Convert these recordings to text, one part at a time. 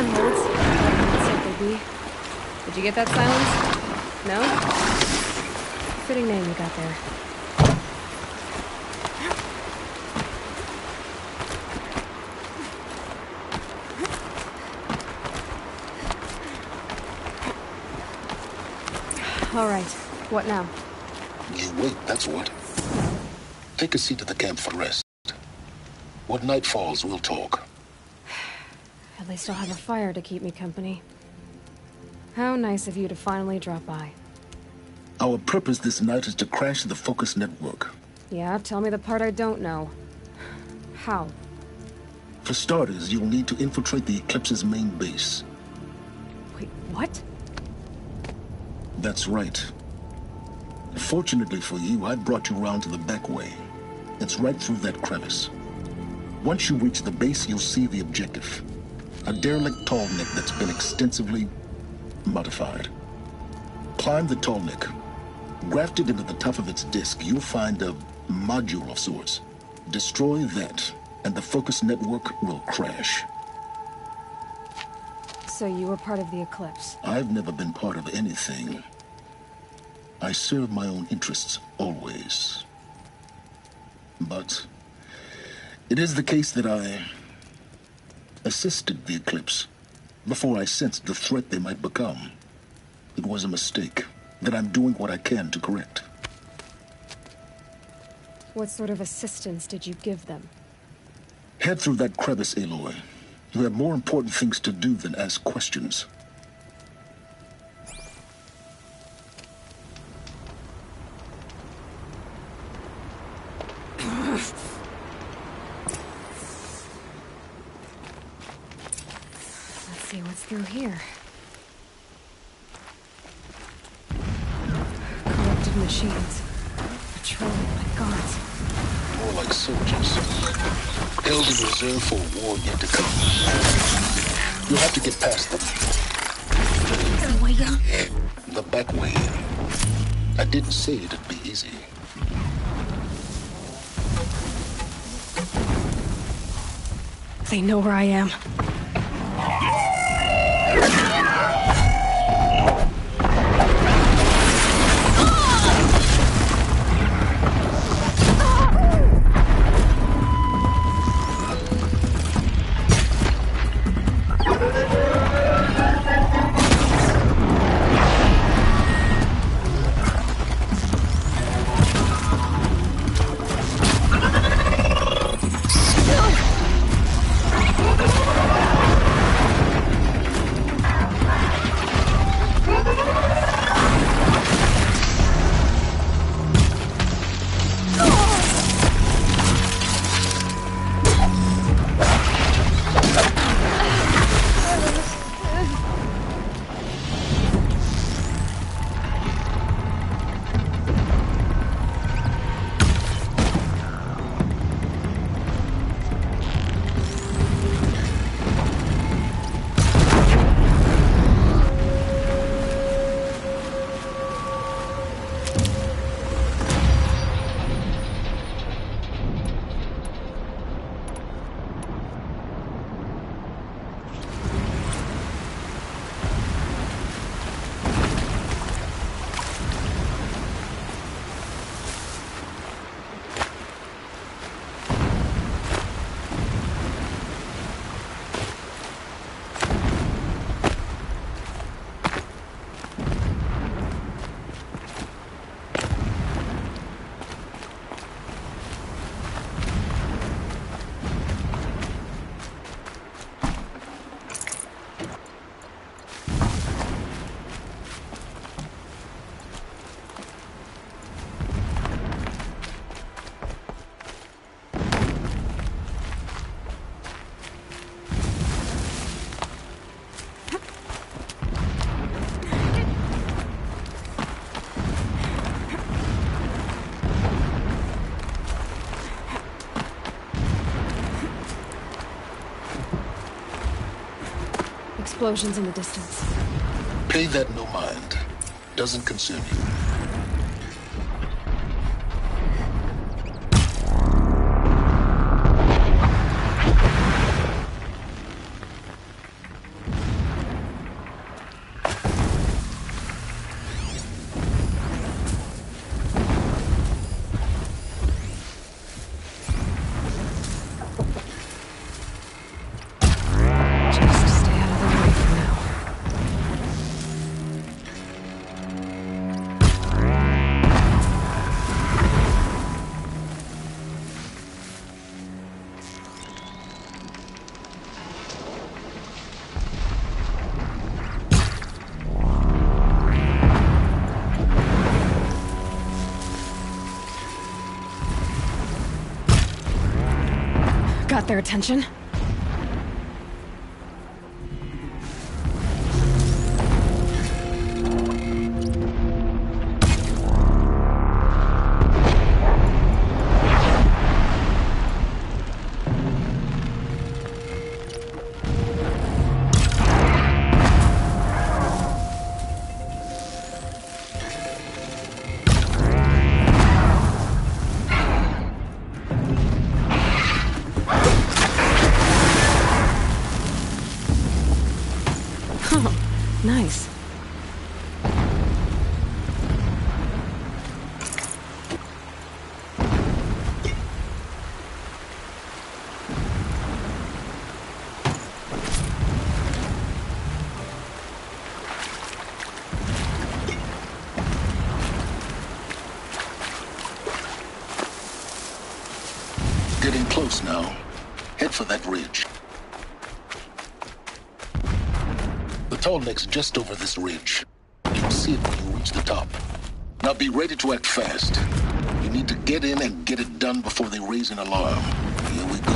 handholds. I said they'd be. Did you get that, Silence? No? Fitting name you got there. All right. What now? You wait, that's what. Take a seat at the camp for rest. When night falls, we'll talk. At least I'll have a fire to keep me company. How nice of you to finally drop by. Our purpose this night is to crash the Focus network. Yeah, tell me the part I don't know. How? For starters, you'll need to infiltrate the Eclipse's main base. Wait, what? That's right. Fortunately for you, I brought you round to the back way. It's right through that crevice. Once you reach the base, you'll see the objective. A derelict tall neck that's been extensively modified. Climb the tall neck. Grafted into the top of its disk, you'll find a module of sorts. Destroy that, and the Focus network will crash. So you were part of the Eclipse? I've never been part of anything. I serve my own interests, always. But it is the case that I assisted the Eclipse before I sensed the threat they might become. It was a mistake that I'm doing what I can to correct. What sort of assistance did you give them? Head through that crevice, Aloy. You have more important things to do than ask questions. Let's see what's through here. Corrupted machines. Patrolling like guards. More like soldiers. Held in reserve for a war yet to come. You'll have to get past them. The way in? The back way in. I didn't say it'd be easy. They know where I am. Explosions in the distance. Pay that no mind. Doesn't concern you. got their attention. Nice. Getting close now. Head for that ridge. The tall neck's just over this ridge. You'll see it when you reach the top. Now be ready to act fast. You need to get in and get it done before they raise an alarm. Here we go.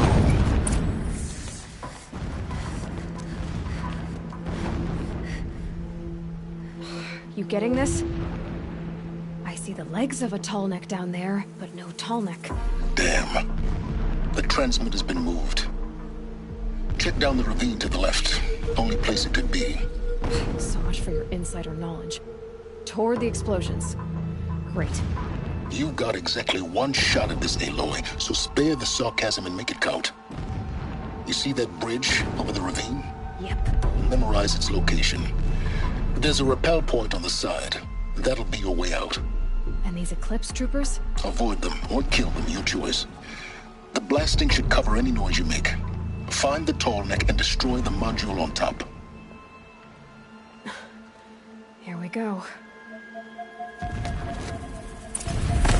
You getting this? I see the legs of a tall neck down there, but no tall neck. Damn. The transmitter's been moved. Check down the ravine to the left. Only place it could be. So much for your insider knowledge. Toward the explosions. Great. You got exactly one shot at this, Aloy, so spare the sarcasm and make it count. You see that bridge over the ravine? Yep. Memorize its location. There's a rappel point on the side. That'll be your way out. And these Eclipse troopers? Avoid them or kill them, your choice. The blasting should cover any noise you make. Find the tall neck and destroy the module on top. Here we go.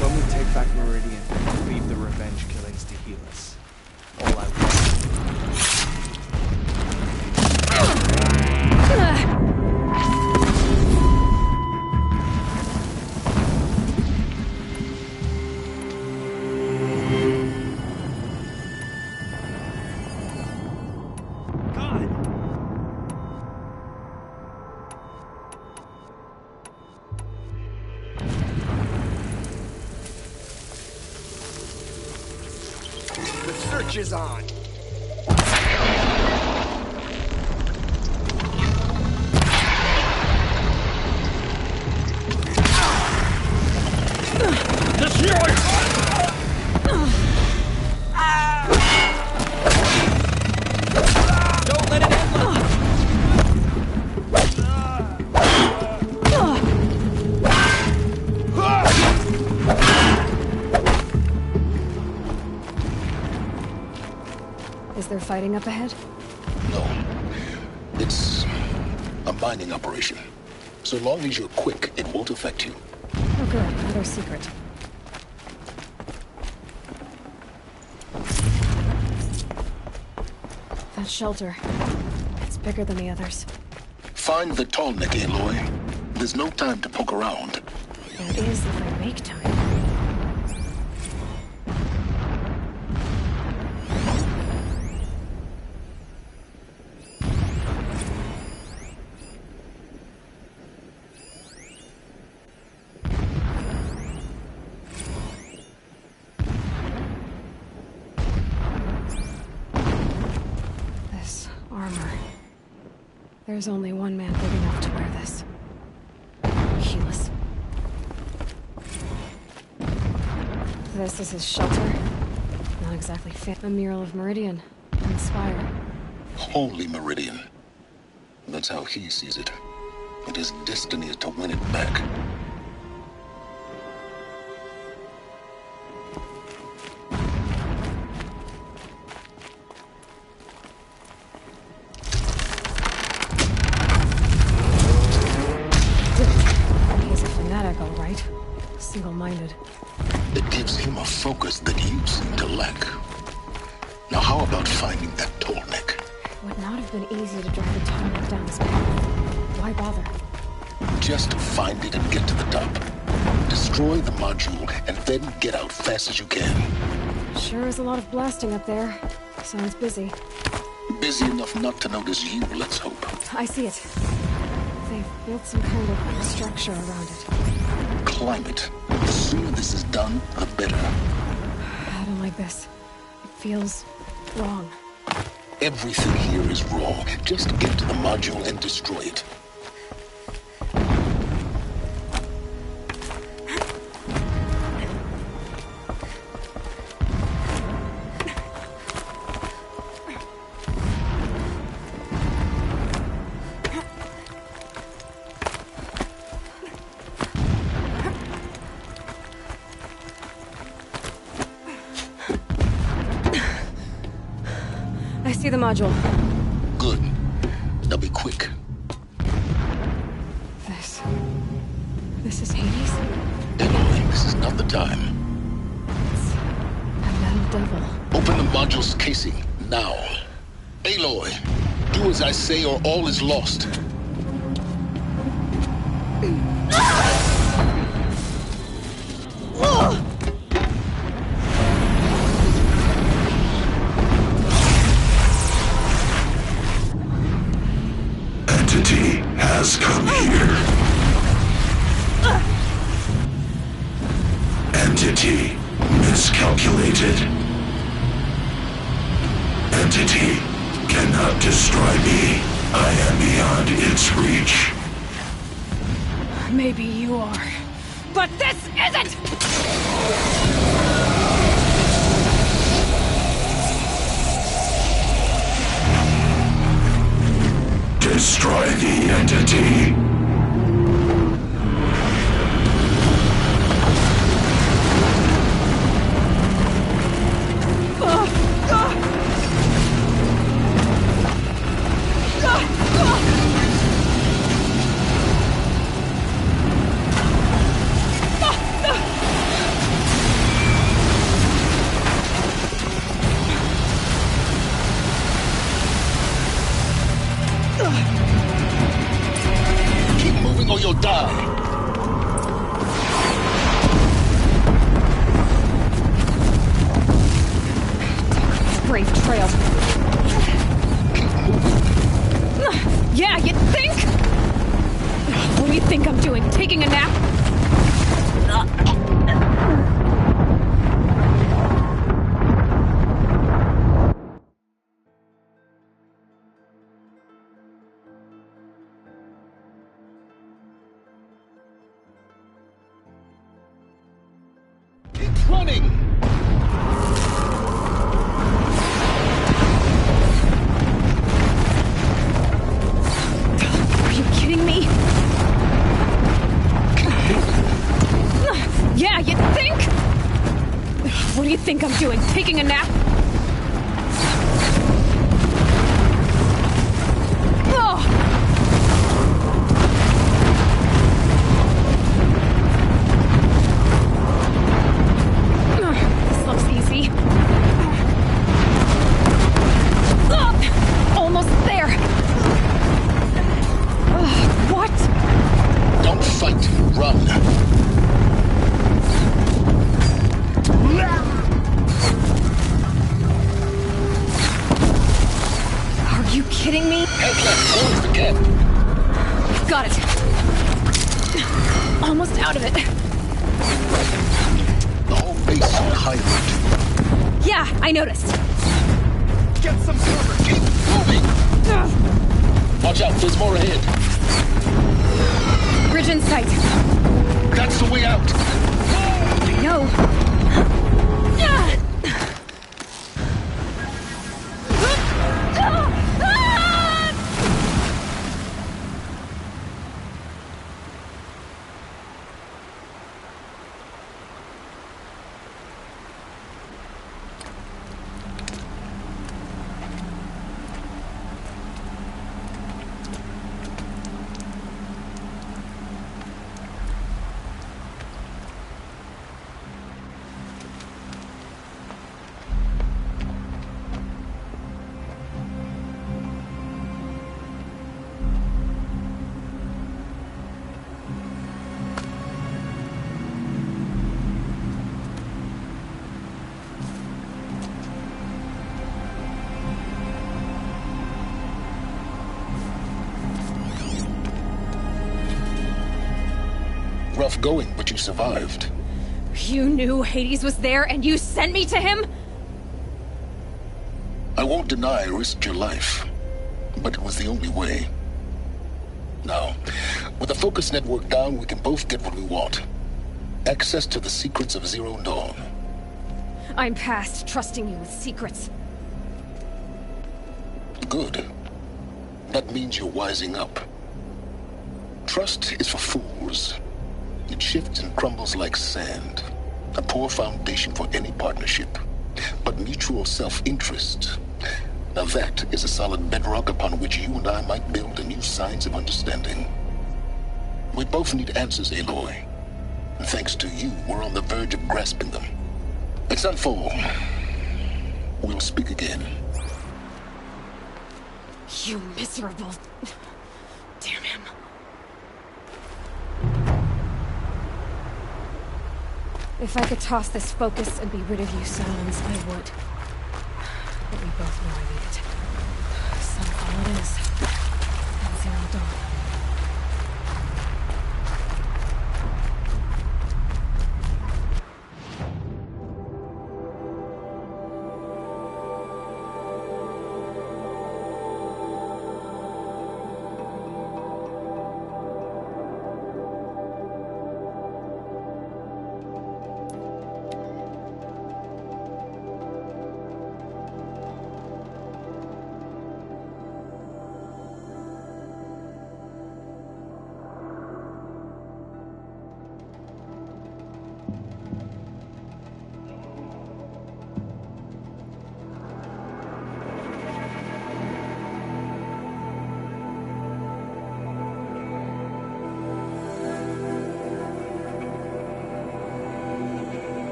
When we take back Meridian, leave the revenge killings to heal us. All I want. The search is on. Don't let it end. Is there fighting up ahead? No. It's a mining operation. So long as you're quick, it won't affect you. Oh good, another secret. That shelter. It's bigger than the others. Find the tall neck, Aloy. There's no time to poke around. There is if I make time. Armor. There's only one man big enough to wear this. Helis. This is his shelter. Not exactly fit. A mural of Meridian and the spire. Holy Meridian. That's how he sees it. And his destiny is to win it back. He's a fanatic, all right. Single-minded. It gives him a focus that you seem to lack. Now how about finding that tall neck? It would not have been easy to drive the tall neck down this path. Why bother? Just find it and get to the top. Destroy the module and then get out fast as you can. Sure is a lot of blasting up there. Sounds busy. Busy enough not to notice you, let's hope. I see it. They've built some kind of structure around it. Climb it. The sooner this is done, the better. I don't like this. It feels wrong. Everything here is wrong. Just get to the module and destroy it. I see the module. Good. Now be quick. This is Hades? Aloy, this is not the time. It's a metal devil. Open the module's casing, now. Aloy, do as I say or all is lost. Entity has come here. Entity miscalculated. Entity cannot destroy me. I am beyond its reach. Maybe you are. But this isn't! Destroy the entity. Keep moving or you'll die. Brave trail. Yeah, you think? What do you think I'm doing? Taking a nap? It's running! Are you kidding me? Yeah, you think? What do you think I'm doing? Taking a nap? This looks easy. Almost there. What? Don't fight, run. Are you kidding me? Head left towards the camp. Got it. Almost out of it. The whole base is on high alert. Yeah, I noticed. Get some cover! Keep moving! Watch out, there's more ahead. Bridge in sight. That's the way out. I know. rough going, but you survived. You knew Hades was there and you sent me to him? I won't deny I risked your life, but it was the only way. Now, with the focus network down, we can both get what we want. Access to the secrets of Zero Dawn. I'm past trusting you with secrets. Good. That means you're wising up. Trust is for fools. It shifts and crumbles like sand. A poor foundation for any partnership. But mutual self-interest, now that is a solid bedrock upon which you and I might build a new science of understanding. We both need answers, Aloy. And thanks to you, we're on the verge of grasping them. At Sunfall, we'll speak again. You miserable... Damn him. If I could toss this focus and be rid of you, Silence, I would. But we both know I need it. Sunfall it is. And Zero Dawn.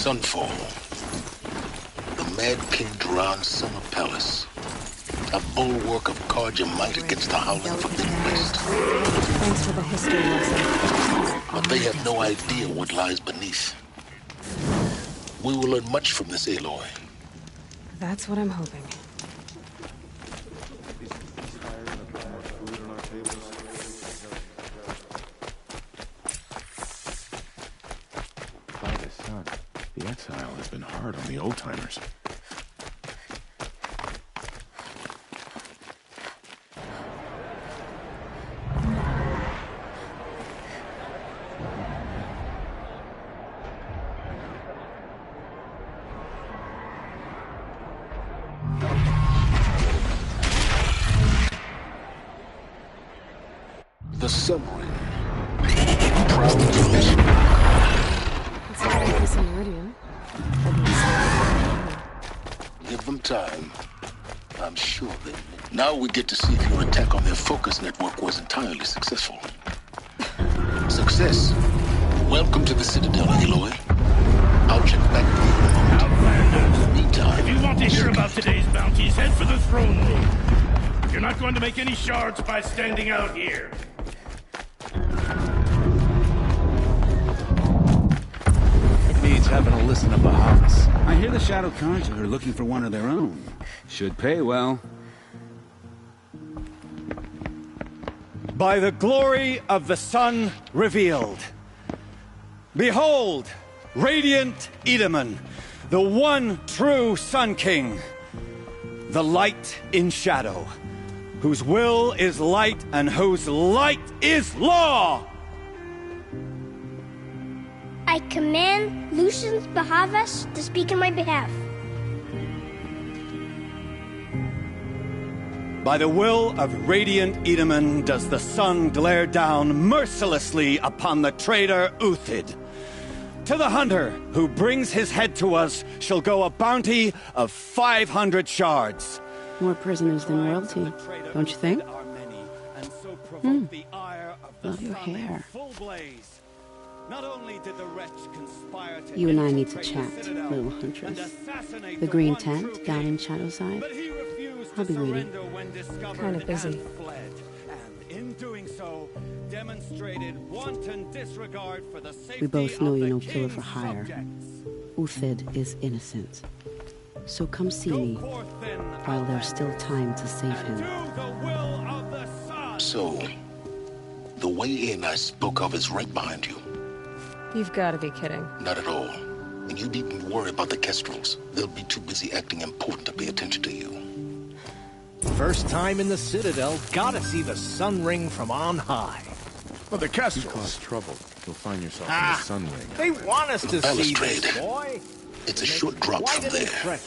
Sunfall. The Mad King Duran's summer palace. A bulwark of Carja might against the howling Forbidden West. Thanks for the history lesson. But they have no idea what lies beneath. We will learn much from this, Aloy. That's what I'm hoping. By the sun, the exile has been hard on the old-timers. The submarine. It's not like this in Meridian. Give them time. I'm sure they will. Now we get to see if your attack on their focus network was entirely successful. Success. Welcome to the Citadel, Aloy. I'll check back with you in a moment. Outlanders. In the meantime, If you want to hear about today's bounties, head for the throne room. You not going to make any shards by standing out here. It needs having a listen to Bahavas. I hear the Shadow Carja are looking for one of their own. Should pay well. By the glory of the sun revealed. Behold, radiant Edaman, the one true Sun King. The light in shadow, whose will is light and whose light is law! I command Lucius Bahavas to speak in my behalf. By the will of radiant Edaman does the sun glare down mercilessly upon the traitor Uthid. To the hunter who brings his head to us shall go a bounty of 500 More prisoners than royalty, don't you think? Love your hair. You and I need to chat, little huntress. The green tent down in Shadowside. I'll be waiting. Kind of busy. We both know you're no killer for hire. Uthid is innocent. So come see me while there's still time to save him. So, the way in I spoke of is right behind you. You've got to be kidding. Not at all. And you needn't worry about the Kestrels. They'll be too busy acting important to pay attention to you. First time in the Citadel, gotta see the sun ring from on high. Well, the Kestrels. You cause trouble. You'll find yourself in the sun ring. They want us to see Balustrade. this, boy. It's a short drop from there.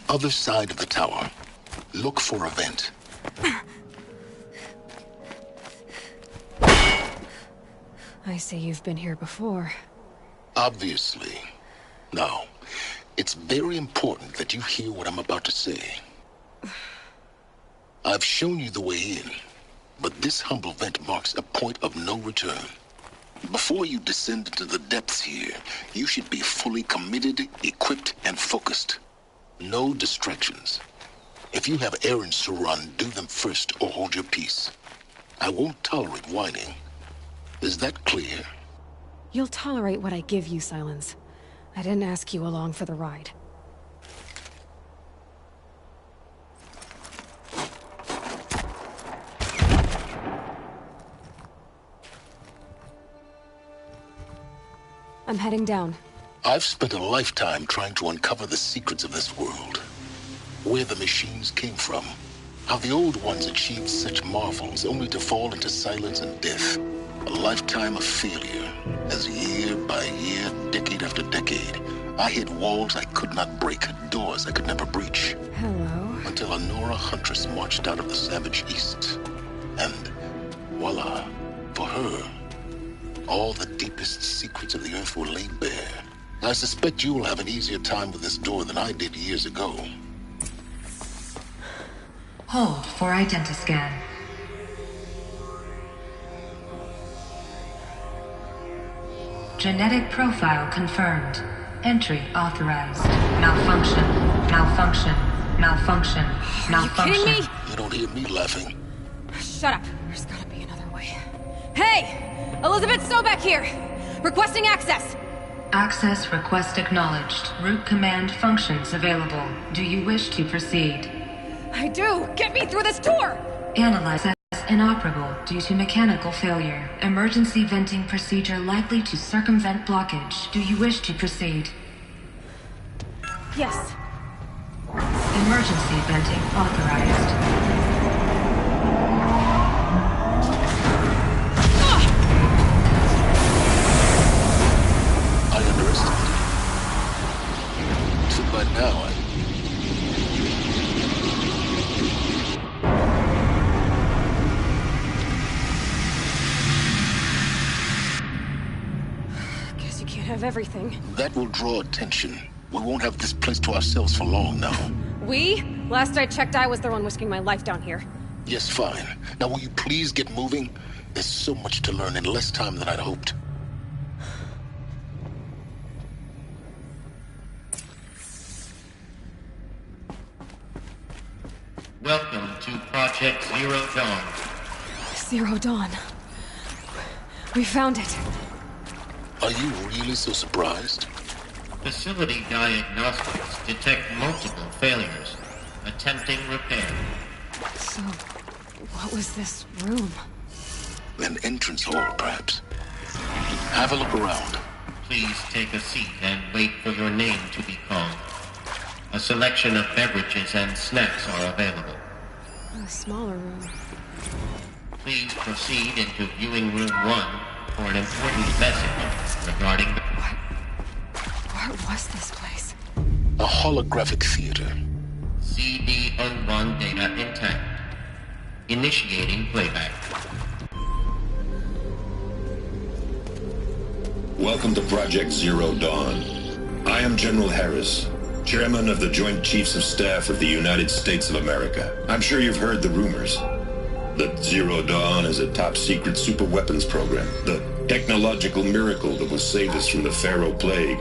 Other side of the tower. Look for a vent. I see you've been here before. Obviously. Now, it's very important that you hear what I'm about to say. I've shown you the way in, but this humble vent marks a point of no return. Before you descend into the depths here, you should be fully committed, equipped, and focused. No distractions. If you have errands to run, do them first or hold your peace. I won't tolerate whining. Is that clear? You'll tolerate what I give you, Silence. I didn't ask you along for the ride. I'm heading down. I've spent a lifetime trying to uncover the secrets of this world. Where the machines came from. How the old ones achieved such marvels only to fall into silence and death. A lifetime of failure, as year by year, decade after decade, I hit walls I could not break, doors I could never breach. Hello. Until a Nora huntress marched out of the savage east. And voila, for her, all the deepest secrets of the earth were laid bare. I suspect you will have an easier time with this door than I did years ago. Hold for identiscan. Genetic profile confirmed. Entry authorized. Malfunction. Malfunction. Malfunction. Malfunction. Are you kidding me? You don't hear me laughing. Shut up. There's gotta be another way. Hey! Elizabeth Sobeck here! Requesting access! Access request acknowledged. Root command functions available. Do you wish to proceed? I do! Get me through this door! Analyze as inoperable due to mechanical failure. Emergency venting procedure likely to circumvent blockage. Do you wish to proceed? Yes. Emergency venting authorized. I underestimated. So by now, of everything. That will draw attention. We won't have this place to ourselves for long now. We? Last I checked, I was the one risking my life down here. Yes, fine. Now will you please get moving? There's so much to learn in less time than I'd hoped. Welcome to Project Zero Dawn. Zero Dawn. We found it. Are you really so surprised? Facility diagnostics detect multiple failures, attempting repair. So, what was this room? An entrance hall, perhaps. Have a look around. Please take a seat and wait for your name to be called. A selection of beverages and snacks are available. A smaller room. Please proceed into viewing room 1 for an important message regarding the... What was this place? A holographic theater. CD01 data intact. Initiating playback. Welcome to Project Zero Dawn. I am General Harris, Chairman of the Joint Chiefs of Staff of the United States of America. I'm sure you've heard the rumors that Zero Dawn is a top-secret superweapons program, the technological miracle that will save us from the Pharaoh Plague,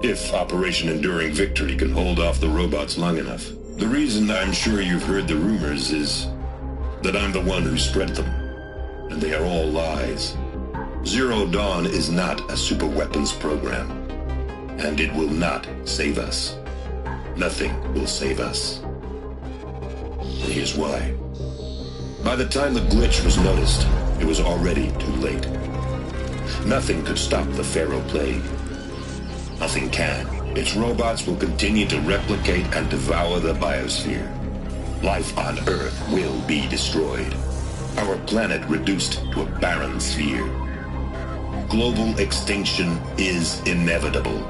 if Operation Enduring Victory can hold off the robots long enough. The reason I'm sure you've heard the rumors is that I'm the one who spread them, and they are all lies. Zero Dawn is not a superweapons program, and it will not save us. Nothing will save us. And here's why. By the time the glitch was noticed, it was already too late. Nothing could stop the Pharaoh Plague. Nothing can. Its robots will continue to replicate and devour the biosphere. Life on Earth will be destroyed. Our planet reduced to a barren sphere. Global extinction is inevitable.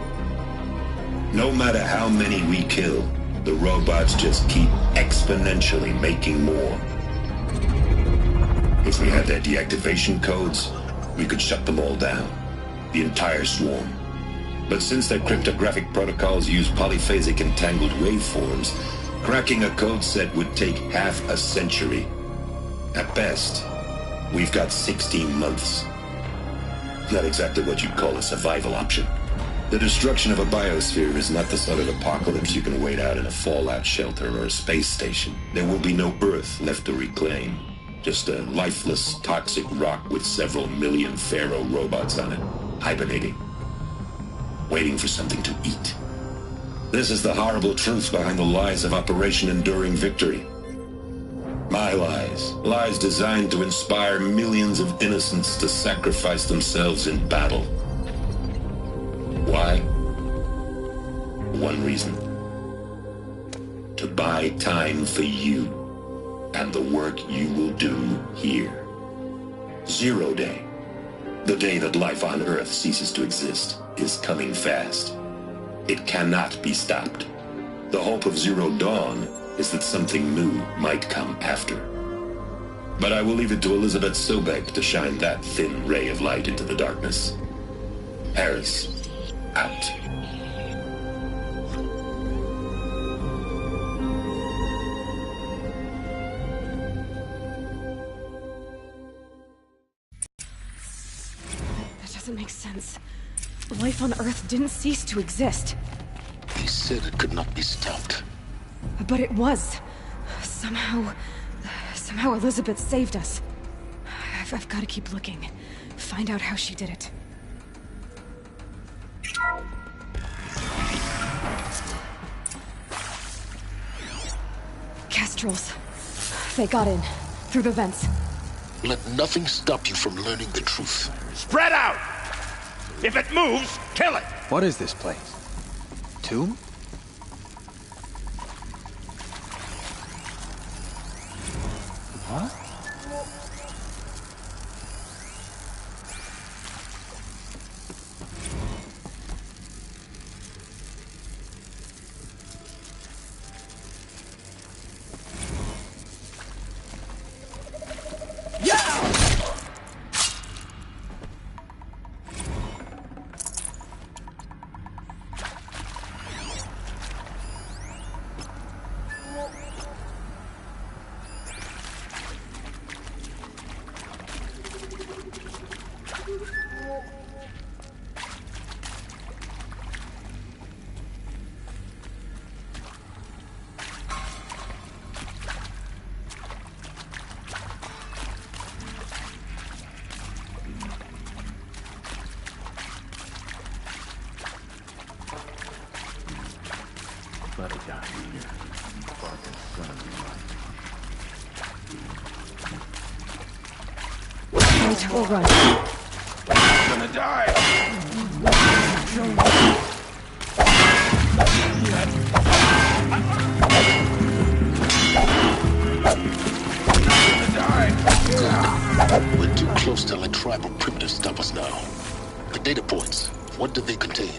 No matter how many we kill, the robots just keep exponentially making more. If we had their deactivation codes, we could shut them all down. The entire swarm. But since their cryptographic protocols use polyphasic entangled waveforms, cracking a code set would take half a century. At best, we've got 16 months. Not exactly what you'd call a survival option. The destruction of a biosphere is not the sort of apocalypse you can wait out in a fallout shelter or a space station. There will be no Earth left to reclaim. Just a lifeless, toxic rock with several million Pharaoh robots on it, hibernating, waiting for something to eat. This is the horrible truth behind the lies of Operation Enduring Victory. My lies. Lies designed to inspire millions of innocents to sacrifice themselves in battle. Why? One reason. To buy time for you and the work you will do here. Zero Day, the day that life on Earth ceases to exist, is coming fast. It cannot be stopped. The hope of Zero Dawn is that something new might come after. But I will leave it to Elizabeth Sobek to shine that thin ray of light into the darkness. Harris, out. That doesn't make sense. Life on Earth didn't cease to exist. He said it could not be stopped. But it was. Somehow Elizabeth saved us. I've got to keep looking. Find out how she did it. Kestrels. They got in. Through the vents. Let nothing stop you from learning the truth. Spread out! If it moves, kill it! What is this place? Tomb? What? Wait or run. I'm gonna die! We're too close to let tribal primitives stop us now. The data points, what do they contain?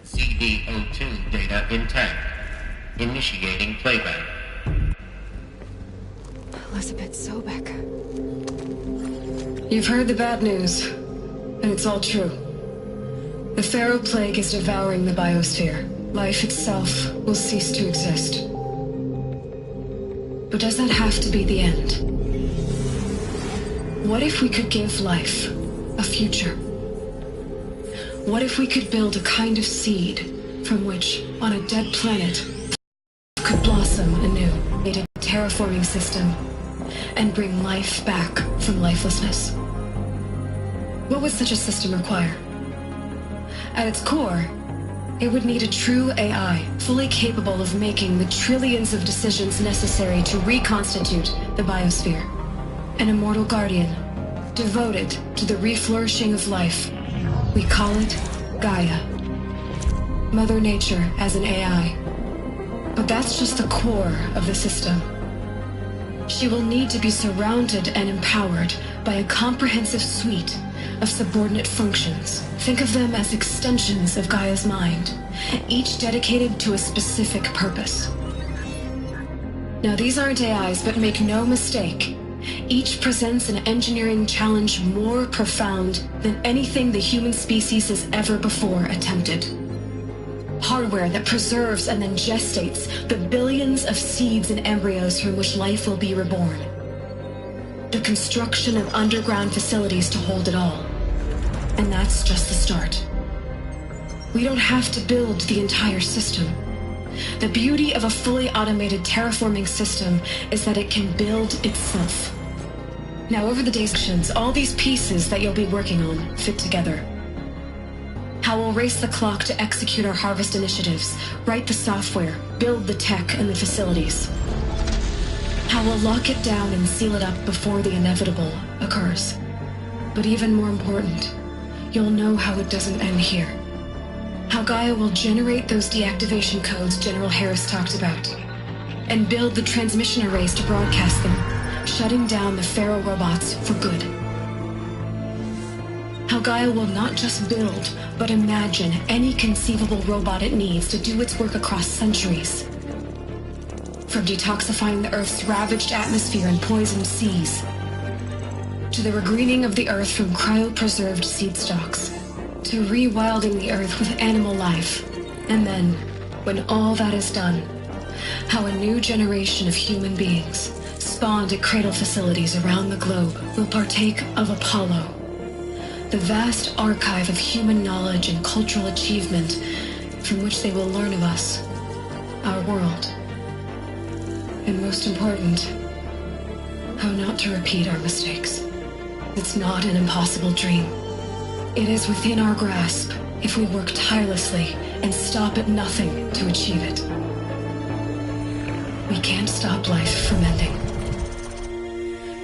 CD02 data intact. Initiating playback. Elizabeth Sobek. You've heard the bad news, and it's all true. The Pharaoh Plague is devouring the biosphere. Life itself will cease to exist. But does that have to be the end? What if we could give life a future? What if we could build a kind of seed from which, on a dead planet, could blossom anew, made a terraforming system, and bring life back from lifelessness? What would such a system require? At its core, it would need a true AI, fully capable of making the trillions of decisions necessary to reconstitute the biosphere. An immortal guardian, devoted to the reflourishing of life. We call it Gaia. Mother Nature as an AI. But that's just the core of the system. She will need to be surrounded and empowered by a comprehensive suite of subordinate functions. Think of them as extensions of Gaia's mind, each dedicated to a specific purpose. Now, these aren't AIs, but make no mistake, each presents an engineering challenge more profound than anything the human species has ever before attempted. Hardware that preserves and then gestates the billions of seeds and embryos from which life will be reborn. The construction of underground facilities to hold it all. And that's just the start. We don't have to build the entire system. The beauty of a fully automated terraforming system is that it can build itself. Now, over the days, all these pieces that you'll be working on fit together. How we'll race the clock to execute our harvest initiatives, write the software, build the tech and the facilities. How we'll lock it down and seal it up before the inevitable occurs. But even more important, you'll know how it doesn't end here. How Gaia will generate those deactivation codes General Harris talked about, and build the transmission arrays to broadcast them, shutting down the Pharaoh robots for good. How Gaia will not just build, but imagine any conceivable robot it needs to do its work across centuries. From detoxifying the Earth's ravaged atmosphere and poisoned seas, to the regreening of the Earth from cryopreserved seed stalks, to rewilding the Earth with animal life. And then, when all that is done, how a new generation of human beings, spawned at cradle facilities around the globe, will partake of Apollo, the vast archive of human knowledge and cultural achievement from which they will learn of us, our world. And most important, how not to repeat our mistakes. It's not an impossible dream. It is within our grasp if we work tirelessly and stop at nothing to achieve it. We can't stop life from ending.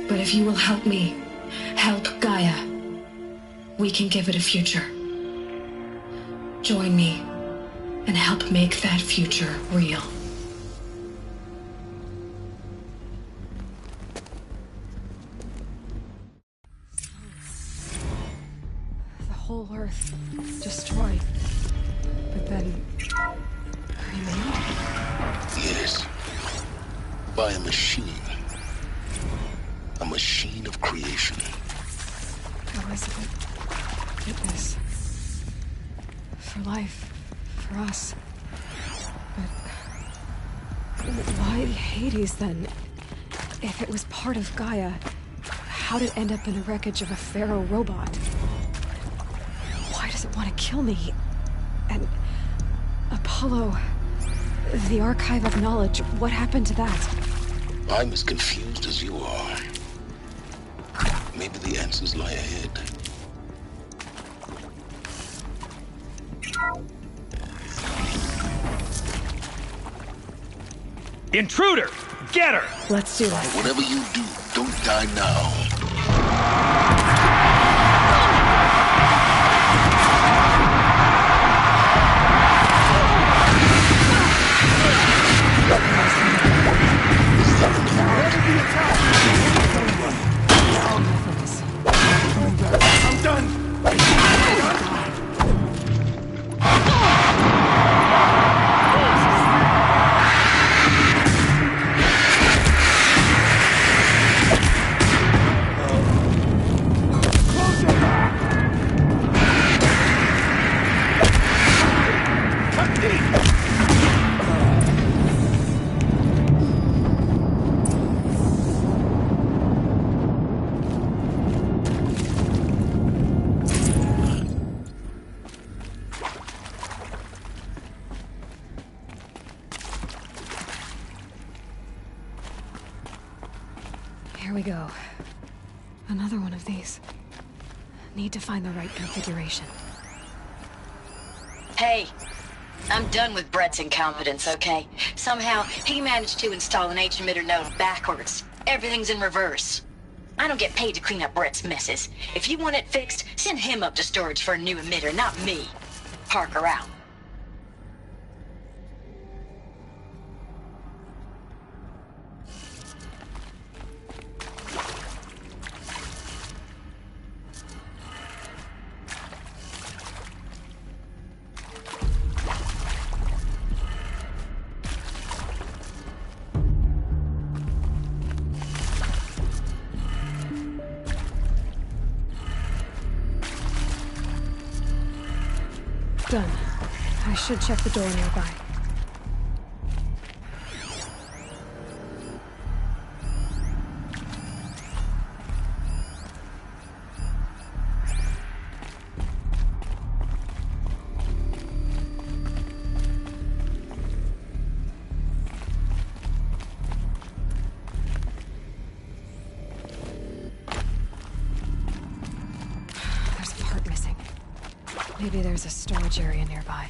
But if you will help me, help Gaia, we can give it a future. Join me and help make that future real. The whole Earth destroyed, but then remade? Yes. By a machine. A machine of creation. Elizabeth did this. For life. For us. But why Hades then? If it was part of Gaia, how'd it end up in the wreckage of a Pharaoh robot? Why does it want to kill me? And Apollo... The Archive of Knowledge, what happened to that? I'm as confused as you are. Maybe the answers lie ahead. Intruder! Get her! Let's do this. Whatever you do, don't die now. I'm done! Here we go. Another one of these. Need to find the right configuration. Hey, I'm done with Brett's incompetence, okay? Somehow, he managed to install an H-emitter node backwards. Everything's in reverse. I don't get paid to clean up Brett's messes. If you want it fixed, send him up to storage for a new emitter, not me. Parker out. Done. I should check the door nearby. There's a part missing. Maybe there's a storage area nearby.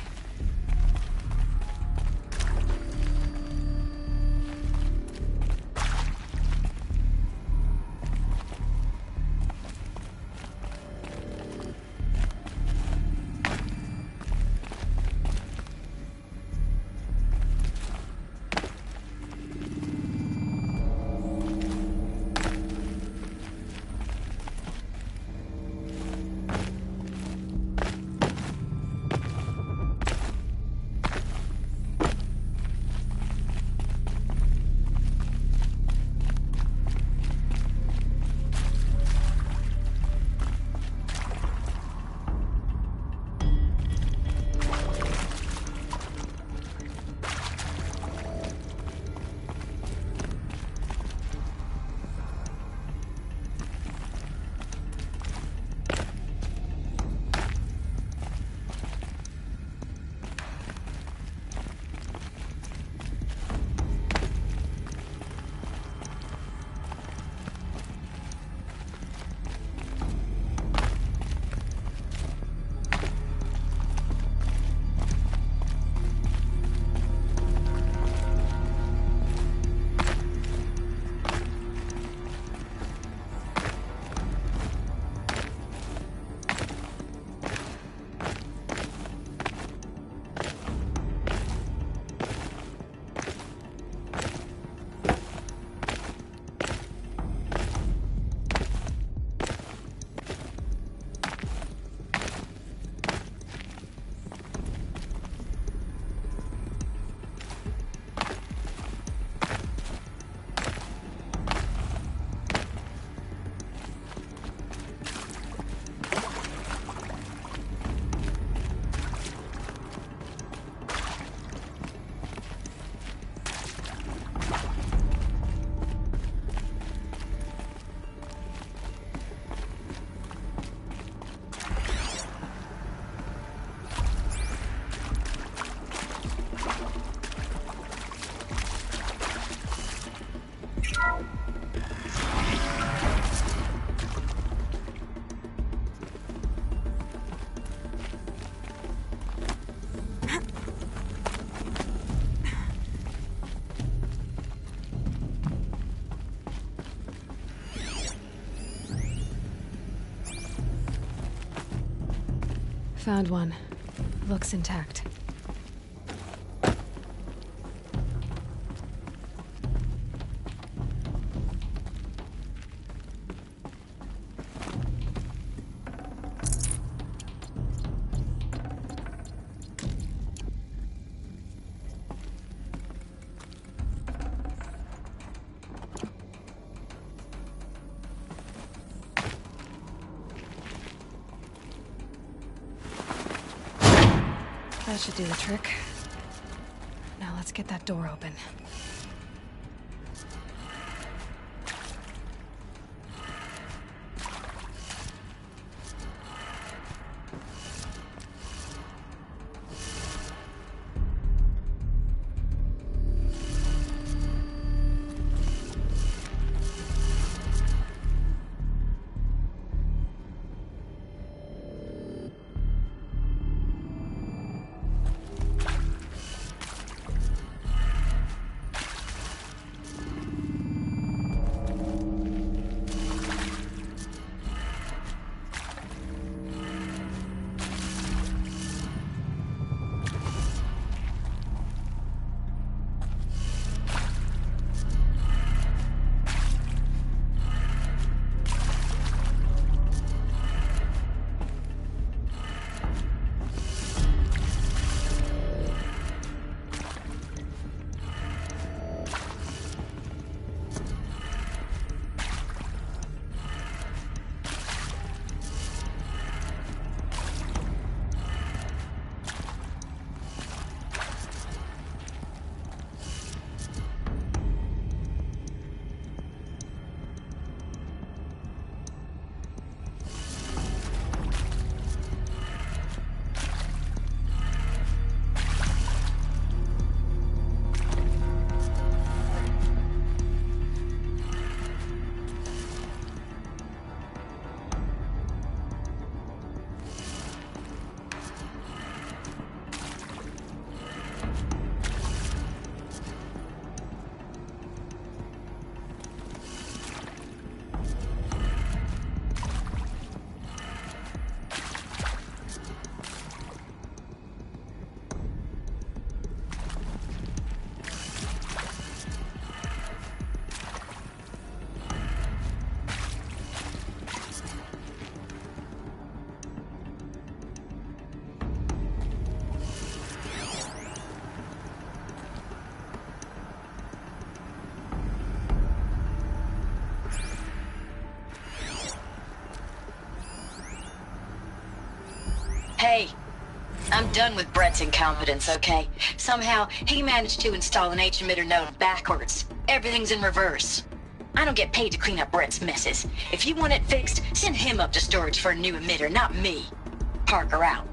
Found one. Looks intact. That should do the trick. Now let's get that door open. Hey, I'm done with Brett's incompetence, okay? Somehow, he managed to install an H-emitter node backwards. Everything's in reverse. I don't get paid to clean up Brett's messes. If you want it fixed, send him up to storage for a new emitter, not me. Parker out.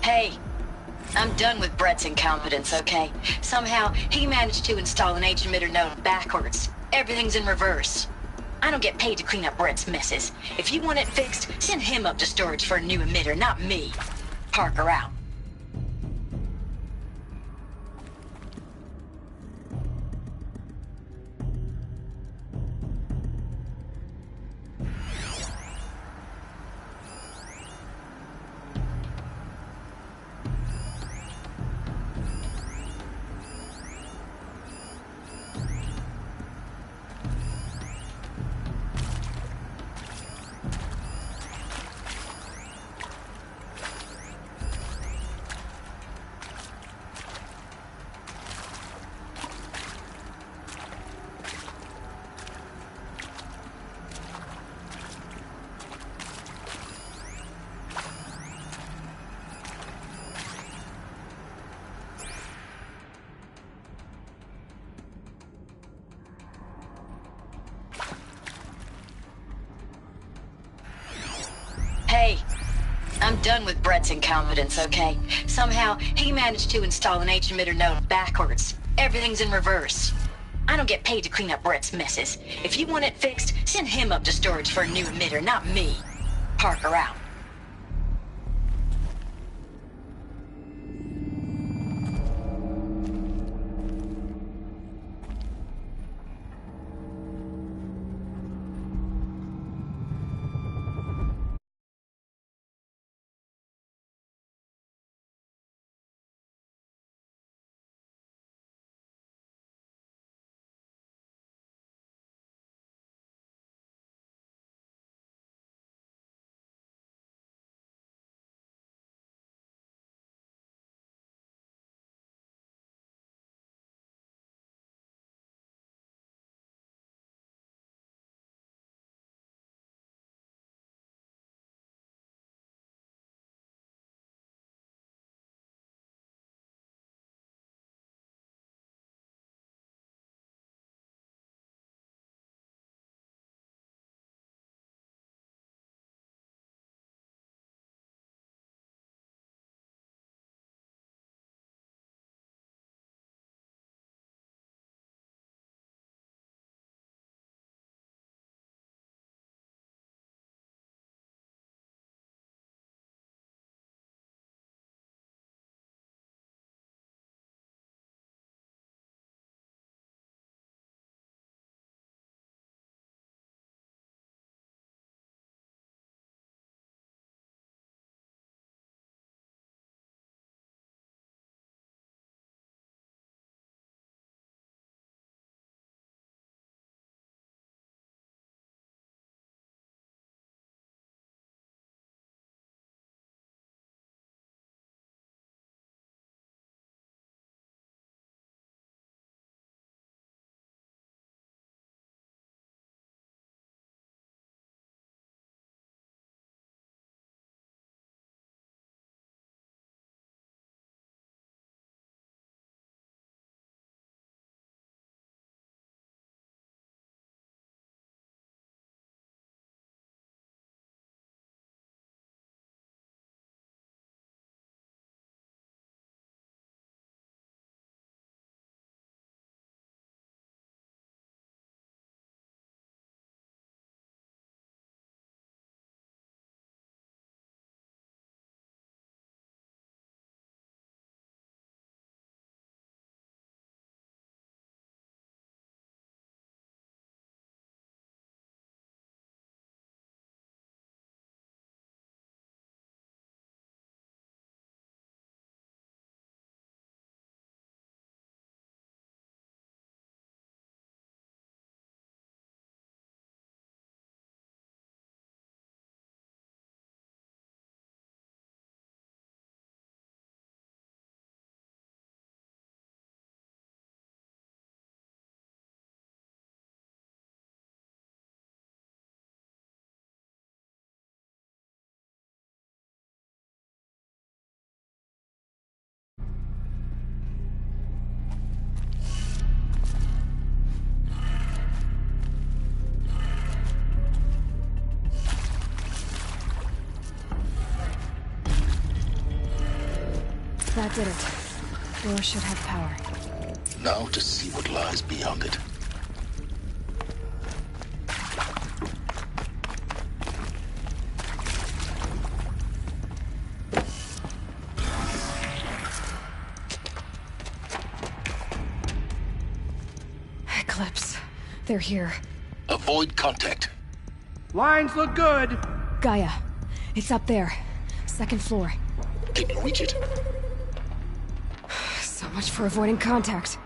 Hey, I'm done with Brett's incompetence, okay? Somehow, he managed to install an H-emitter node backwards. Everything's in reverse. I don't get paid to clean up Brett's messes. If you want it fixed, send him up to storage for a new emitter, not me. Parker out. Hey, I'm done with Brett's incompetence, okay? Somehow, he managed to install an H-emitter node backwards. Everything's in reverse. I don't get paid to clean up Brett's messes. If you want it fixed, send him up to storage for a new emitter, not me. Parker out. That did it. Door should have power. Now to see what lies beyond it. Eclipse. They're here. Avoid contact. Lines look good. Gaia. It's up there. Second floor. Can you reach it? So much for avoiding contact.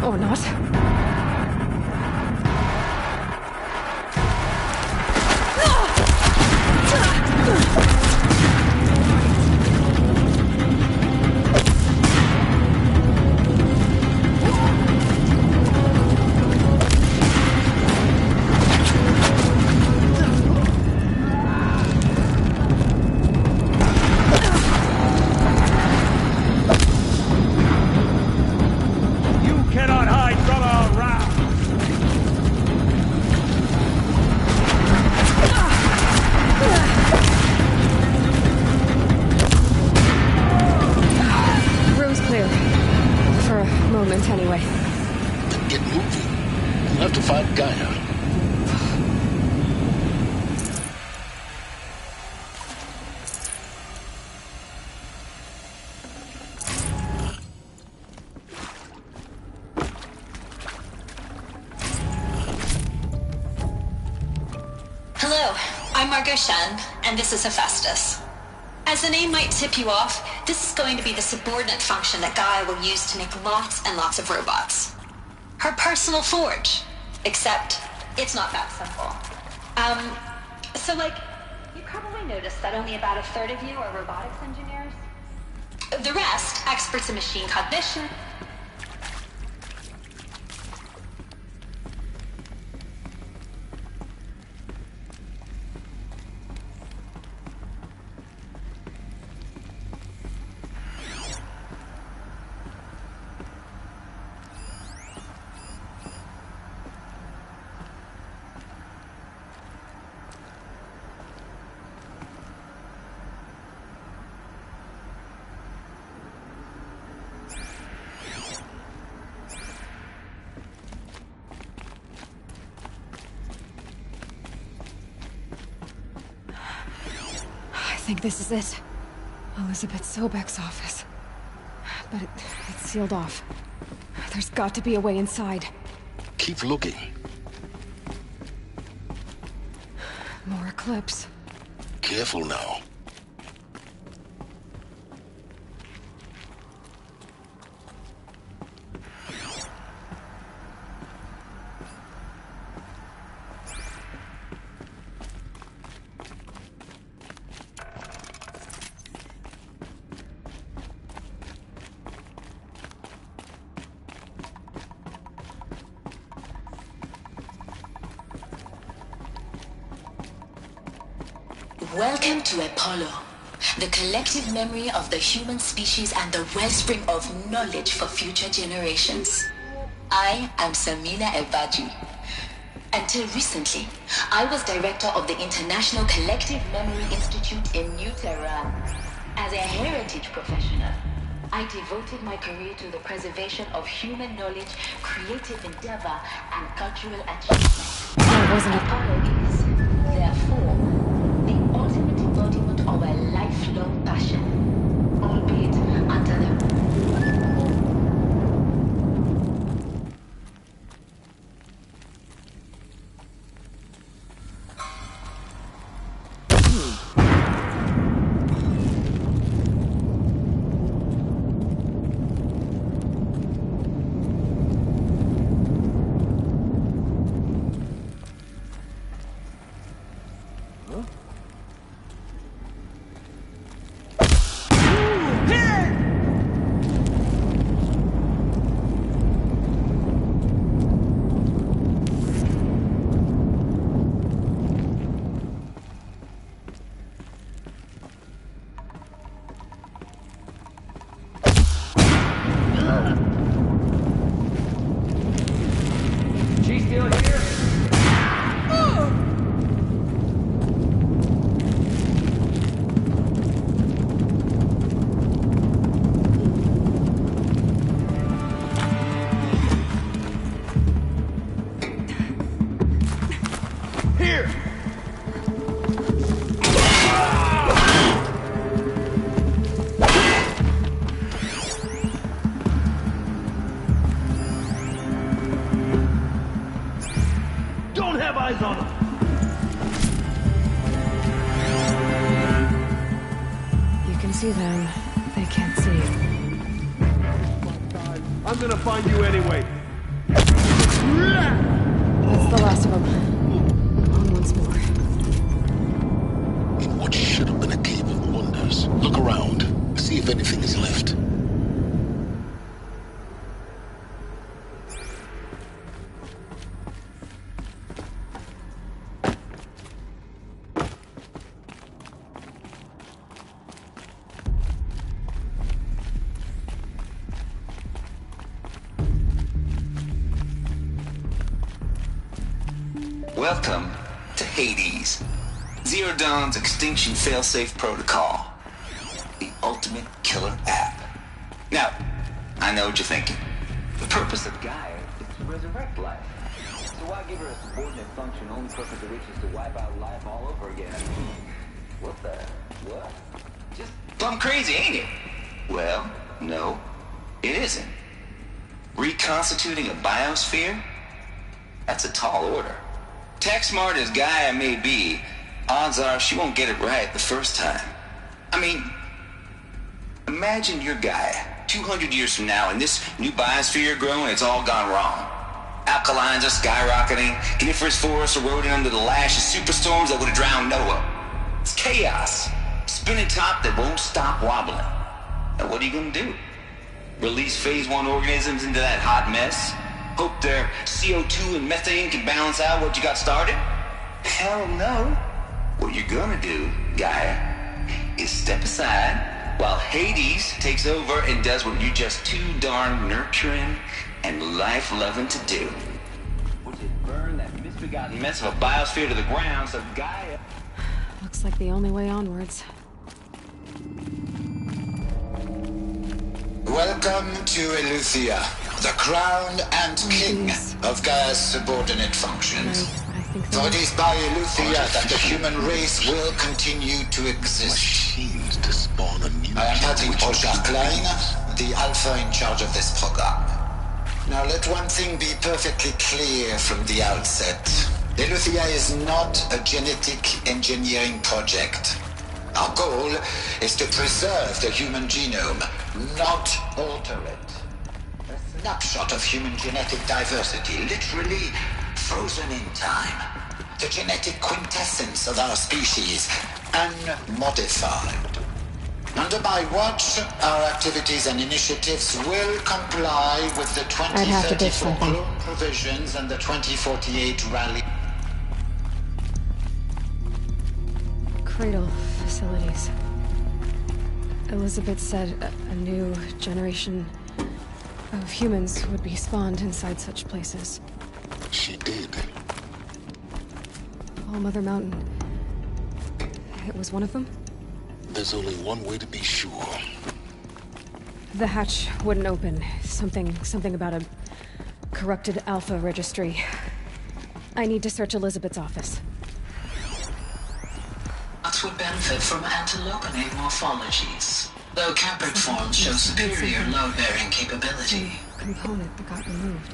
Or not. Anyway. Then get moving. We'll have to find Gaia. Hello, I'm Margot Shen, and this is Hephaestus. As the name might tip you off, this is going to be the subordinate function that Gaia will use to make lots and lots of robots. Her personal forge. Except, it's not that simple. So you probably noticed that only about a third of you are robotics engineers. The rest, experts in machine cognition. I think this is it. Elizabeth Sobek's office. But it's sealed off. There's got to be a way inside. Keep looking. More Eclipse. Careful now. Welcome to Apollo, the collective memory of the human species and the wellspring of knowledge for future generations. I am Samina Ebaju. Until recently, I was director of the International Collective Memory Institute in New Tehran. As a heritage professional, I devoted my career to the preservation of human knowledge, creative endeavor, and cultural achievement. Apollo is, therefore, the ultimate embodiment of a lifelong passion, albeit under the... still here? Here! Don't have eyes on him! You can see them. They can't see you. I'm gonna find you anyway. That's the last of them. On once more. In what should have been a cave of wonders. Look around. See if anything is left. Welcome to Hades, Zero Dawn's extinction failsafe protocol, the ultimate killer app. Now, I know what you're thinking. The purpose of Gaia is to resurrect life. So why give her a subordinate function only purpose of which is to wipe out life all over again? What the? What? Just plumb crazy, ain't it? Well, no, it isn't. Reconstituting a biosphere? That's a tall order. Tech smart as Gaia may be, odds are she won't get it right the first time. I mean, imagine you're Gaia 200 years from now and this new biosphere you're growing, it's all gone wrong. Alkalines are skyrocketing, coniferous forests eroding under the lash of superstorms that would have drowned Noah. It's chaos, spinning top that won't stop wobbling. Now what are you gonna do? Release phase 1 organisms into that hot mess? Hope their CO2 and methane can balance out what you got started? Hell no. What you're gonna do, Gaia, is step aside while Hades takes over and does what you're just too darn nurturing and life-loving to do. Which is burn that misbegotten mess of a biosphere to the ground so Gaia... Looks like the only way onwards. Welcome to Eleuthia, the crown and king of Gaia's subordinate functions. For it is by Eleuthia that the human race will continue to exist. I am Patrick Brochard-Klein, the alpha in charge of this program. Now let one thing be perfectly clear from the outset. Eleuthia is not a genetic engineering project. Our goal is to preserve the human genome, not alter it. A snapshot of human genetic diversity, literally frozen in time. The genetic quintessence of our species, unmodified. Under my watch, our activities and initiatives will comply with the 2034 clone provisions and the 2048 rally. Cradle facilities. Elizabeth said a new generation of humans would be spawned inside such places. She did. All Mother Mountain. It was one of them? There's only one way to be sure. The hatch wouldn't open. Something about a corrupted alpha registry. I need to search Elizabeth's office. Nuts would benefit from antilopinate morphologies, though Capric forms show superior load-bearing capability. Component that got removed.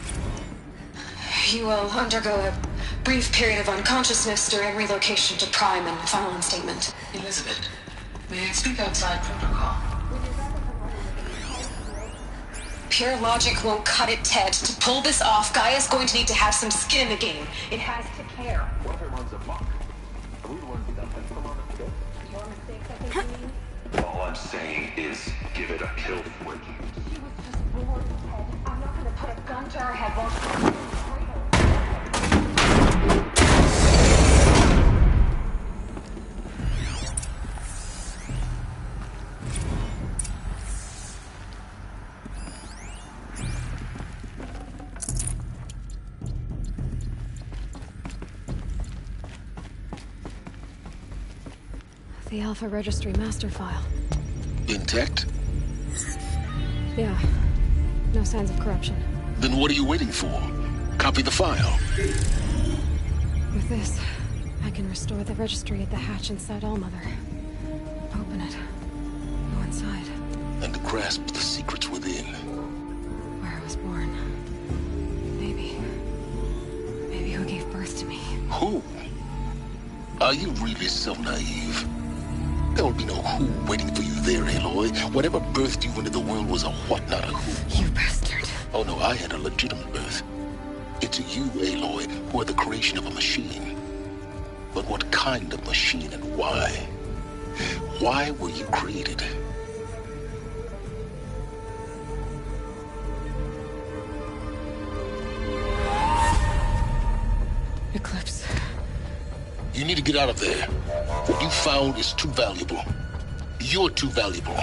You will undergo a brief period of unconsciousness during relocation to Prime and final instatement. Elizabeth, may I speak outside protocol? Pure logic won't cut it, Ted. To pull this off, Gaia's going to need to have some skin in the game. It has to care. Everyone's a monk. Are we the ones who got them from on the trip? Your mistakes, I think you mean? All I'm saying is give it a kill for you. She was just bored, Ted. I'm not gonna put a gun to her head while The Alpha Registry master file. Intact? Yeah. No signs of corruption. Then what are you waiting for? Copy the file. With this, I can restore the registry at the hatch inside Allmother. Open it. Go inside. And grasp the secrets within. Where I was born. Maybe who gave birth to me. Who? Are you really so naive? There will be no who waiting for you there, Aloy. Whatever birthed you into the world was a what, not a who. You bastard. Oh no, I had a legitimate birth. It's you, Aloy, who are the creation of a machine. But what kind of machine and why? Why were you created? Eclipse. You need to get out of there. What you found is too valuable. You're too valuable.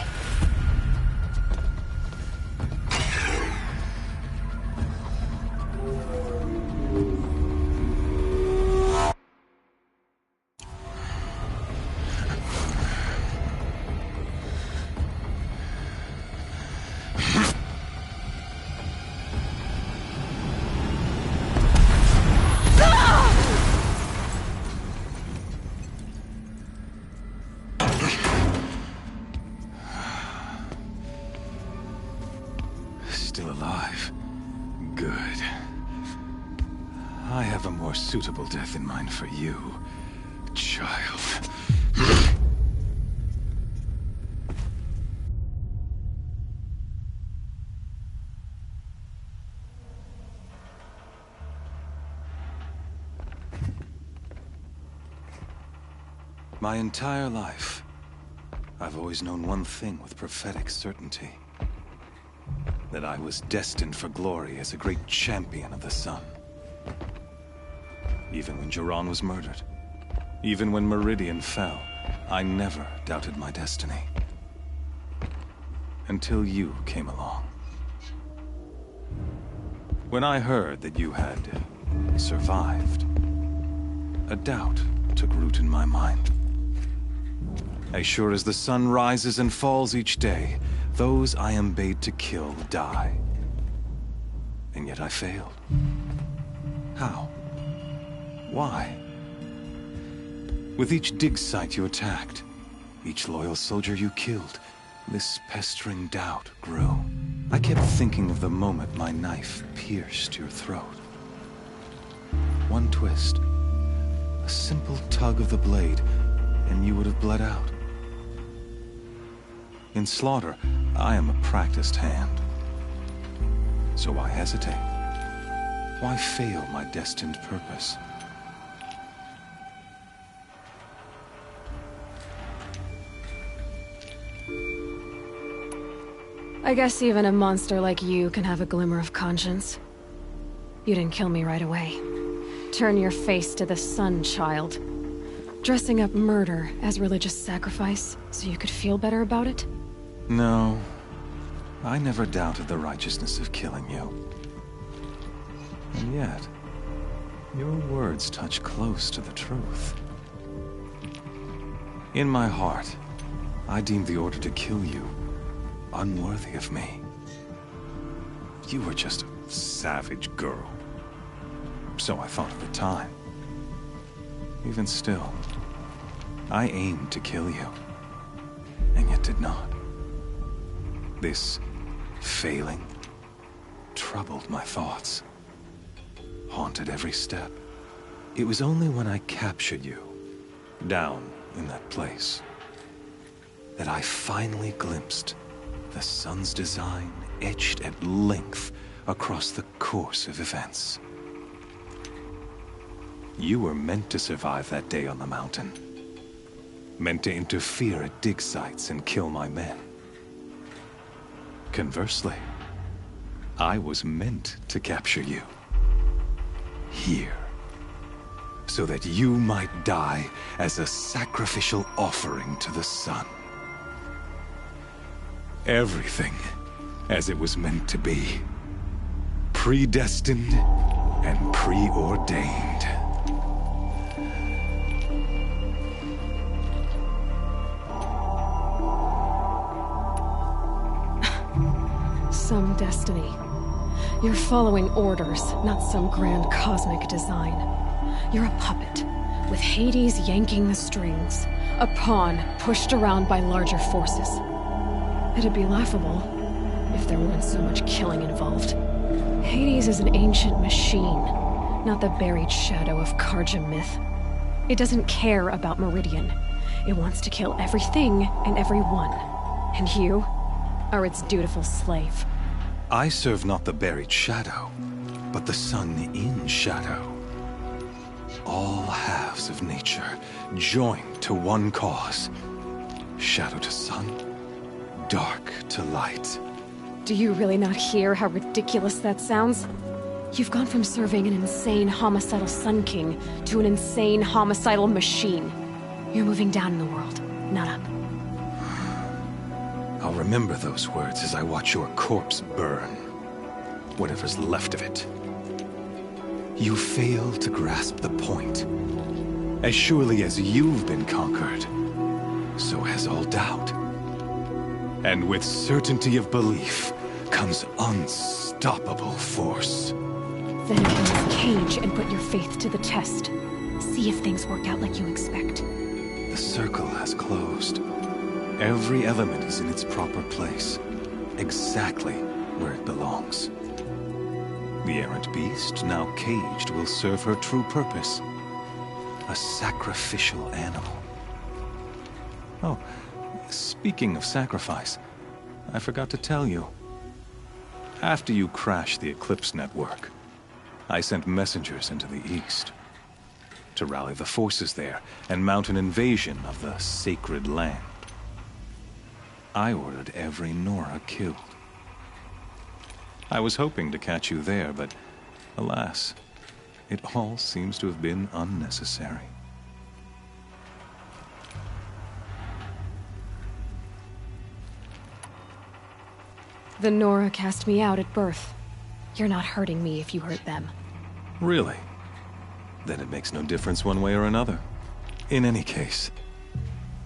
Still alive. Good. I have a more suitable death in mind for you, child. My entire life, I've always known one thing with prophetic certainty. That I was destined for glory as a great champion of the sun. Even when Jiran was murdered, even when Meridian fell, I never doubted my destiny. Until you came along. When I heard that you had survived, a doubt took root in my mind. As sure as the sun rises and falls each day, those I am bade to kill die. And yet I failed. How? Why? With each dig site you attacked, each loyal soldier you killed, this pestering doubt grew. I kept thinking of the moment my knife pierced your throat. One twist, a simple tug of the blade, and you would have bled out. In slaughter, I am a practiced hand. So why hesitate? Why fail my destined purpose? I guess even a monster like you can have a glimmer of conscience. You didn't kill me right away. Turn your face to the sun, child. Dressing up murder as religious sacrifice so you could feel better about it? No, I never doubted the righteousness of killing you. And yet, your words touch close to the truth. In my heart, I deemed the order to kill you unworthy of me. You were just a savage girl. So I thought at the time. Even still, I aimed to kill you, and yet did not. This failing troubled my thoughts, haunted every step. It was only when I captured you, down in that place, that I finally glimpsed the sun's design etched at length across the course of events. You were meant to survive that day on the mountain. Meant to interfere at dig sites and kill my men. Conversely, I was meant to capture you. Here. So that you might die as a sacrificial offering to the sun. Everything as it was meant to be. Predestined and preordained. some destiny. You're following orders, not some grand cosmic design. You're a puppet, with Hades yanking the strings. A pawn pushed around by larger forces. It'd be laughable if there weren't so much killing involved. Hades is an ancient machine, not the buried shadow of Carja myth. It doesn't care about Meridian. It wants to kill everything and everyone. And you are its dutiful slave. I serve not the buried shadow, but the sun in shadow. All halves of nature joined to one cause. Shadow to sun, dark to light. Do you really not hear how ridiculous that sounds? You've gone from serving an insane homicidal Sun King to an insane homicidal machine. You're moving down in the world, not up. I'll remember those words as I watch your corpse burn. Whatever's left of it. You fail to grasp the point. As surely as you've been conquered, so has all doubt. And with certainty of belief comes unstoppable force. Then open this cage and put your faith to the test. See if things work out like you expect. The circle has closed. Every element is in its proper place, exactly where it belongs. The errant beast, now caged, will serve her true purpose. A sacrificial animal. Oh, speaking of sacrifice, I forgot to tell you. After you crashed the Eclipse network, I sent messengers into the east to rally the forces there and mount an invasion of the sacred land. I ordered every Nora killed. I was hoping to catch you there, but alas, it all seems to have been unnecessary. The Nora cast me out at birth. You're not hurting me if you hurt them. Really? Then it makes no difference one way or another. In any case,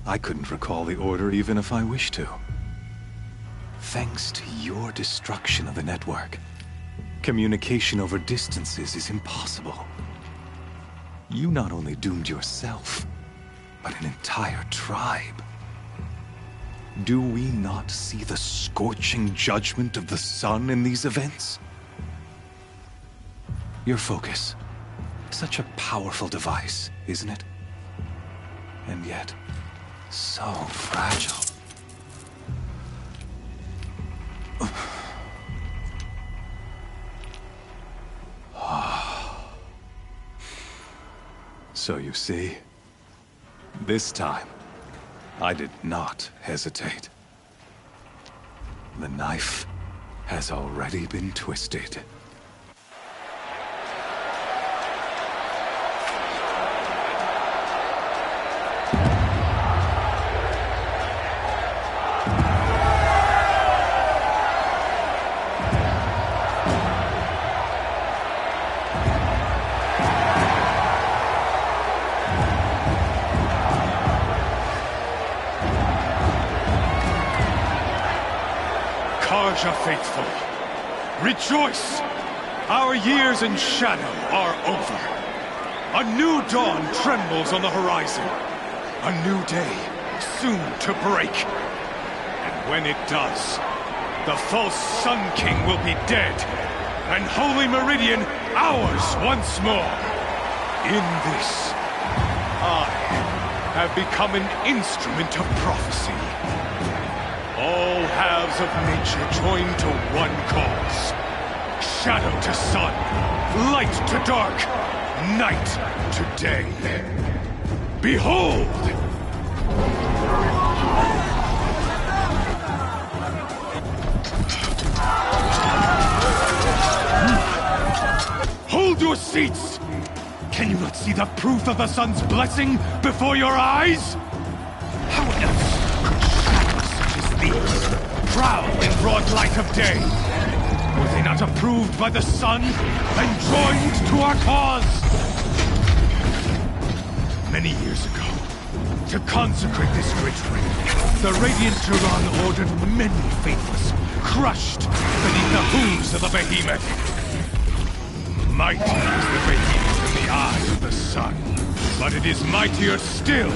I couldn't recall the order even if I wished to. Thanks to your destruction of the network, communication over distances is impossible. You not only doomed yourself, but an entire tribe. Do we not see the scorching judgment of the sun in these events? Your focus. Such a powerful device, isn't it? And yet, so fragile. So you see, this time, I did not hesitate. The knife has already been twisted. Carja faithful, rejoice! Our years in shadow are over. A new dawn trembles on the horizon. A new day soon to break. And when it does, the false Sun King will be dead, and Holy Meridian ours once more. In this, I have become an instrument of prophecy. All halves of nature joined to one cause. Shadow to sun, light to dark, night to day. Behold! Hold your seats! Can you not see the proof of the sun's blessing before your eyes? How else these, proud in broad light of day? Were they not approved by the sun and joined to our cause? Many years ago, to consecrate this great ring, the Radiant Turan ordered many faithless, crushed beneath the hooves of the behemoth. Mighty is the behemoth in the eyes of the sun, but it is mightier still,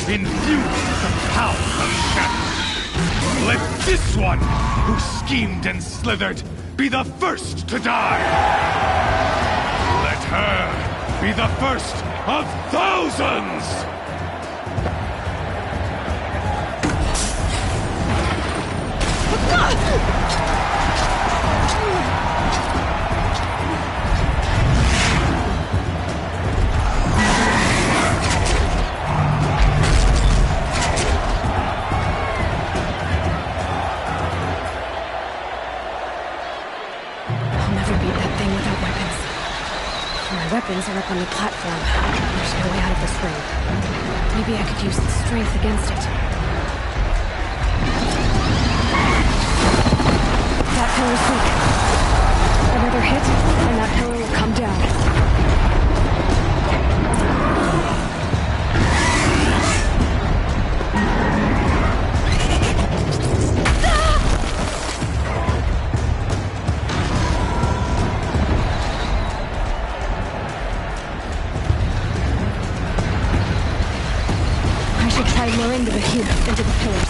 infused with the power of shadow. Let this one, who schemed and slithered, be the first to die! Let her be the first of thousands! Weapons are up on the platform. There's no way out of this ring. Maybe I could use the strength against it. That pillar's weak. Another hit, and that pillar will come down. Luring the behemoth into the pillars.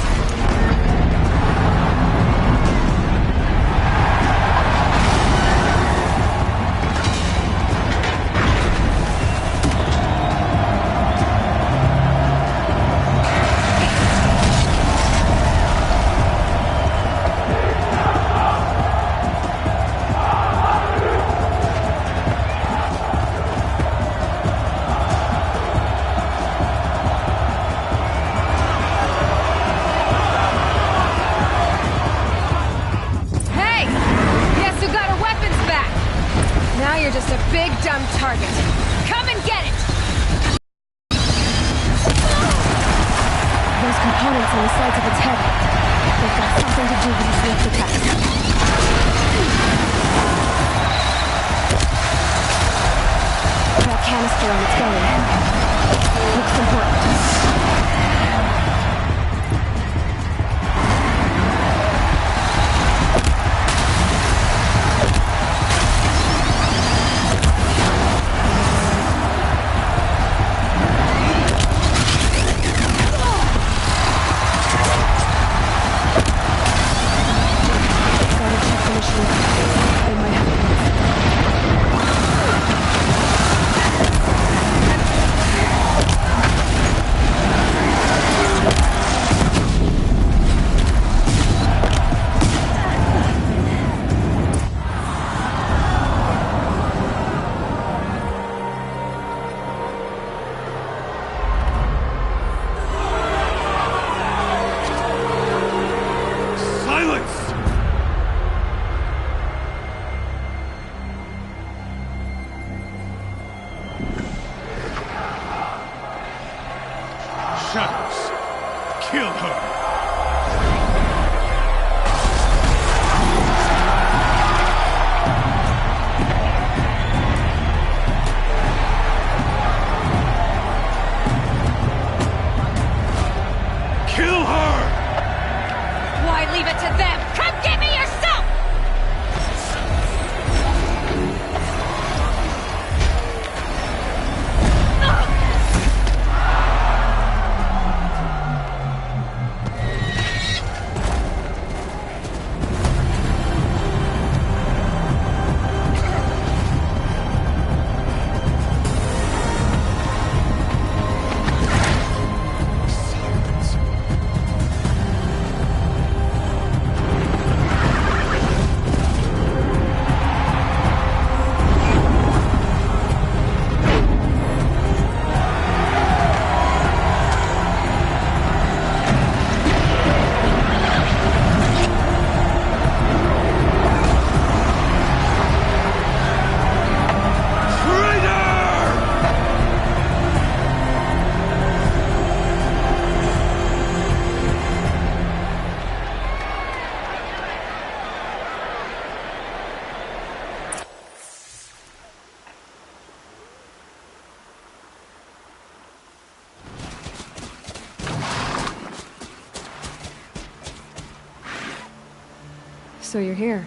So you're here.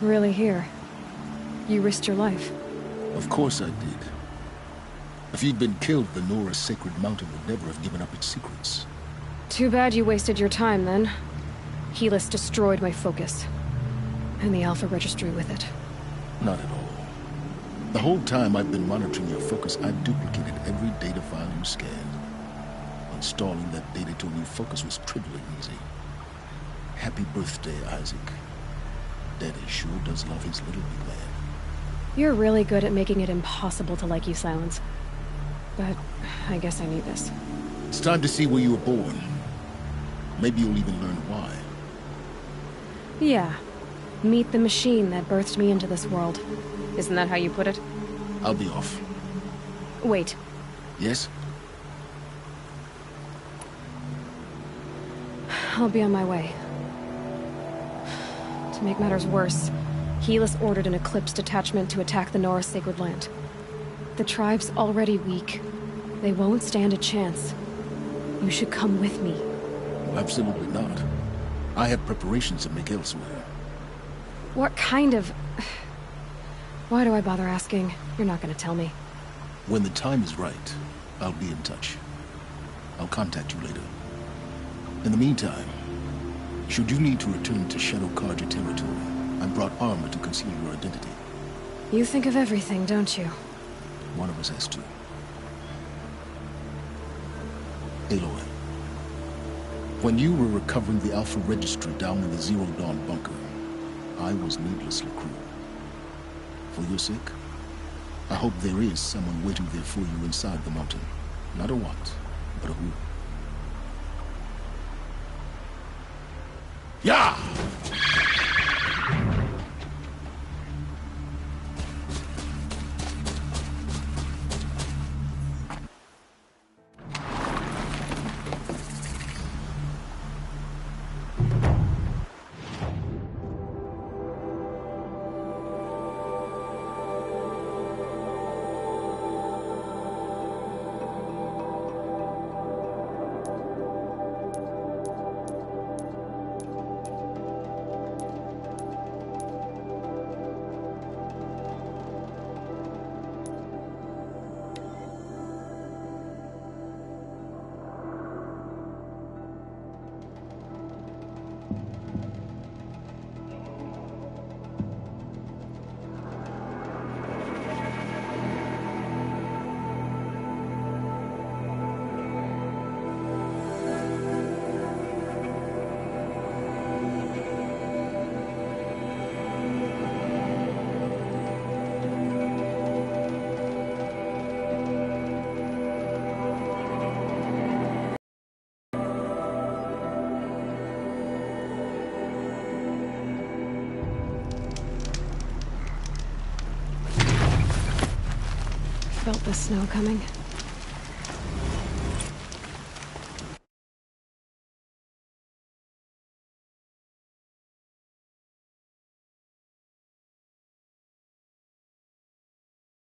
Really here. You risked your life. Of course I did. If you'd been killed, the Nora Sacred Mountain would never have given up its secrets. Too bad you wasted your time, then. Helis destroyed my focus. And the Alpha Registry with it. Not at all. The whole time I've been monitoring your focus, I've duplicated every data file you scanned. Installing that data to a new focus was trivially easy. Happy birthday, Isaac. Daddy sure does love his little big man. You're really good at making it impossible to like you, Silence. But I guess I need this. It's time to see where you were born. Maybe you'll even learn why. Yeah. Meet the machine that birthed me into this world. Isn't that how you put it? I'll be off. Wait. Yes? I'll be on my way. To make matters worse, Helis ordered an Eclipse detachment to attack the Nora Sacred Land. The tribe's already weak. They won't stand a chance. You should come with me. Absolutely not. I have preparations to make elsewhere. What kind of... Why do I bother asking? You're not gonna tell me. When the time is right, I'll be in touch. I'll contact you later. In the meantime, should you need to return to Shadow Carja territory, I brought armor to conceal your identity. You think of everything, don't you? One of us has to. Aloy, when you were recovering the Alpha Registry down in the Zero Dawn bunker, I was needlessly cruel. For your sake, I hope there is someone waiting there for you inside the mountain. Not a what, but a who. Yeah! Felt the snow coming.